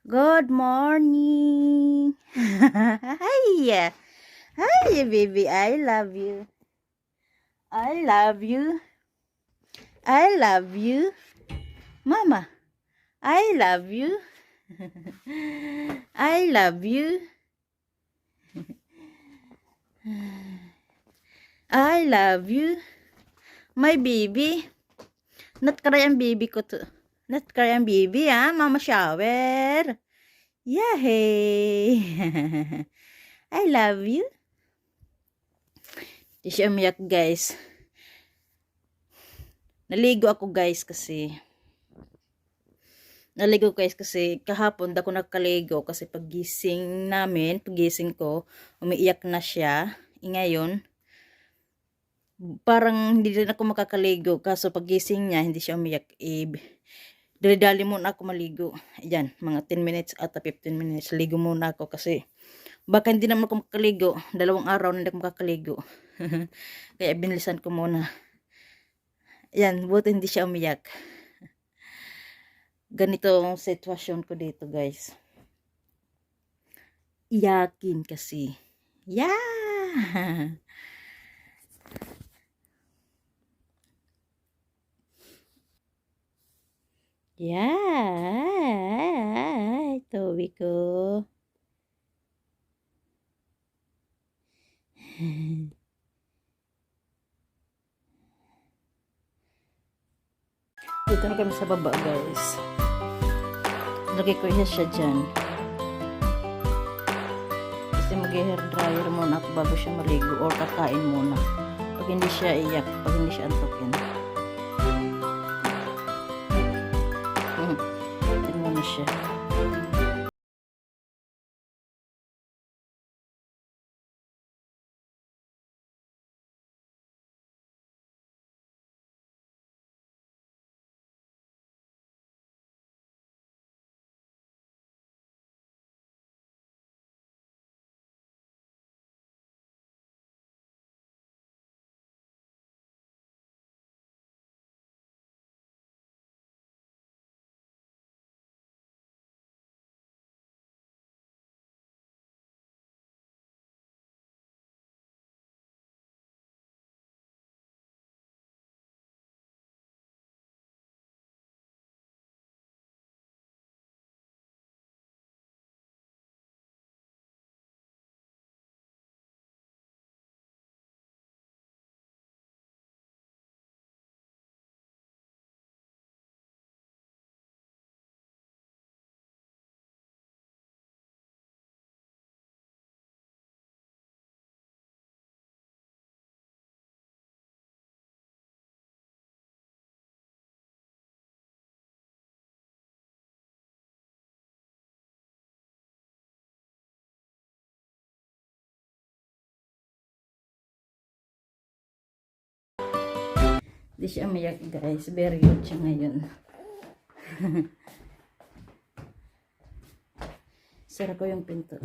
Good morning. Hi. Hi, baby. I love you. I love you. I love you. Mama, I love you. I love you. I love you. My baby. Not cry ang baby ko to. Not cry ang baby, ha? Mama shower. Yay! I love you. Di siya umiyak, guys. Naligo kasi kahapon ako nakaligo kasi pagising ko, umiiyak na siya. Ngayon, parang hindi rin ako makakaligo kaso pagising niya, hindi siya umiyak. Dali-dali muna ako maligo. Ayan, mga 10 minutes at 15 minutes. Ligo muna ako kasi baka hindi naman ako makakaligo. 2 araw na hindi ako makakaligo. Kaya binilisan ko muna. Ayan, buti hindi siya umiyak. Ganito ang sitwasyon ko dito, guys. Iyakin kasi. Yeah! Yeah! Toby ko. Dito na kami sa baba, guys. Lagay ko siya dyan. Kasi mag-hair dryer muna ako bago siya maligo or kakain muna. Pag hindi siya iyak, pag hindi siya antukin. Tingnan na siya. Di siya umiyak, guys. Very good siya ngayon. Sara ko yung pinto.